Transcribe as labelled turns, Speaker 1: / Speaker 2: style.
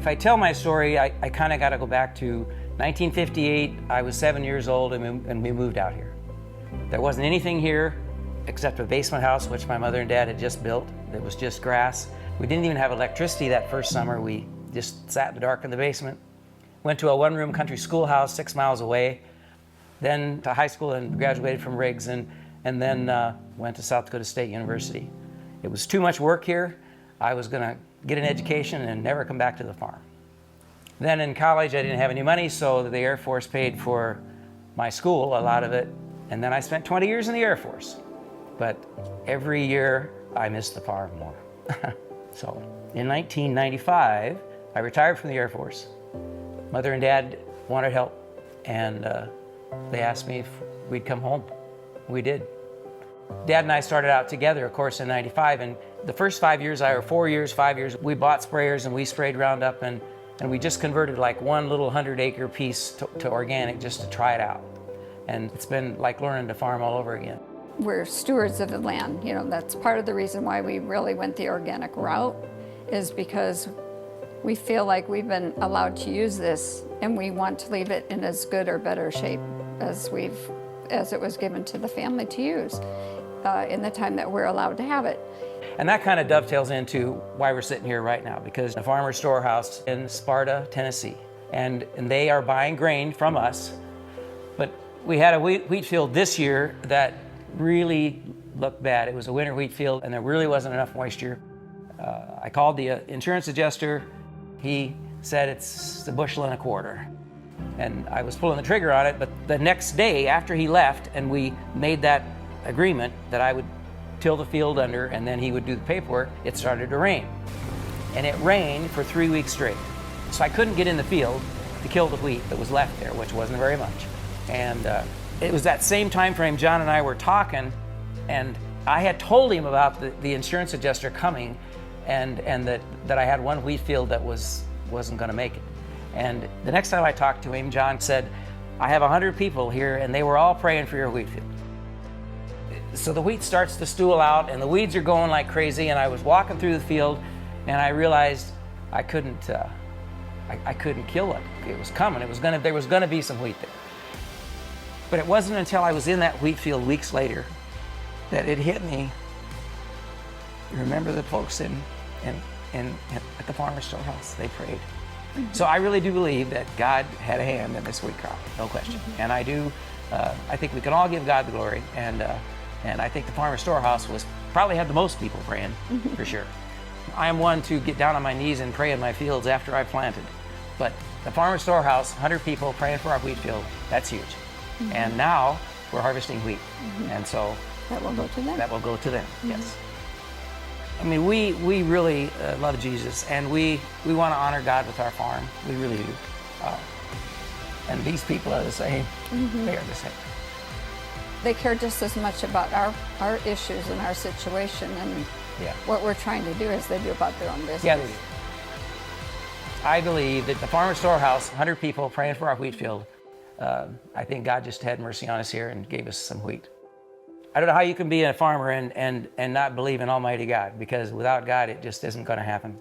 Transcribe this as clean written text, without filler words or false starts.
Speaker 1: If I tell my story, I kind of got to go back to 1958. I was 7 years old and we moved out here. There wasn't anything here except a basement house, which my mother and dad had just built. It was just grass. We didn't even have electricity that first summer. We just sat in the dark in the basement. Went to a one-room country schoolhouse 6 miles away, then to high school and graduated from Riggs, and then went to South Dakota State University. It was too much work here. I was going to get an education and never come back to the farm. Then in college, I didn't have any money, so the Air Force paid for my school, a lot of it, and then I spent 20 years in the Air Force. But every year, I missed the farm more. So in 1995, I retired from the Air Force. Mother and Dad wanted help, and they asked me if we'd come home. We did. Dad and I started out together, of course, in 95, and the first 5 years, or 4 years, 5 years, we bought sprayers and we sprayed Roundup, and we just converted like one little 100-acre piece to organic just to try it out. And it's been like learning to farm all over again.
Speaker 2: We're stewards of the land. You know, that's part of the reason why we really went the organic route, is because we feel like we've been allowed to use this, and we want to leave it in as good or better shape as it was given to the family to use in the time that we're allowed to have it.
Speaker 1: And that kind of dovetails into why we're sitting here right now, because the Farmer's Storehouse in Sparta, Tennessee, and they are buying grain from us. But we had a wheat field this year that really looked bad. It was a winter wheat field, and there really wasn't enough moisture. I called the insurance adjuster. He said it's a bushel and a quarter. And I was pulling the trigger on it, but the next day after he left and we made that agreement that I would till the field under and then he would do the paperwork, it started to rain. And it rained for 3 weeks straight. So I couldn't get in the field to kill the wheat that was left there, which wasn't very much. And it was that same time frame John and I were talking, and I had told him about the insurance adjuster coming and that I had one wheat field that wasn't going to make it. And the next time I talked to him, John said, I have 100 people here and they were all praying for your wheat field. So the wheat starts to stool out and the weeds are going like crazy, and I was walking through the field and I realized I couldn't kill it. It was coming. There was gonna be some wheat there. But it wasn't until I was in that wheat field weeks later that it hit me. Remember the folks at the Farmer's Storehouse, they prayed. Mm-hmm. So I really do believe that God had a hand in this wheat crop, no question. Mm-hmm. And I think we can all give God the glory, and I think the Farmer's Storehouse probably had the most people praying, mm-hmm. for sure. I am one to get down on my knees and pray in my fields after I've planted. But the Farmer's Storehouse, 100 people praying for our wheat field, that's huge. Mm-hmm. And now we're harvesting wheat. Mm-hmm. And so
Speaker 2: that will go to them.
Speaker 1: That will go to them, mm-hmm. Yes. I mean, we really love Jesus, and we want to honor God with our farm. We really do. And these people are the same. Mm-hmm. They are the same.
Speaker 2: They care just as much about our issues and our situation and what we're trying to do as they do about their own business.
Speaker 1: Yeah, they do. I believe that the Farmer's Storehouse, 100 people praying for our wheat field, I think God just had mercy on us here and gave us some wheat. I don't know how you can be a farmer and not believe in Almighty God, because without God, it just isn't going to happen.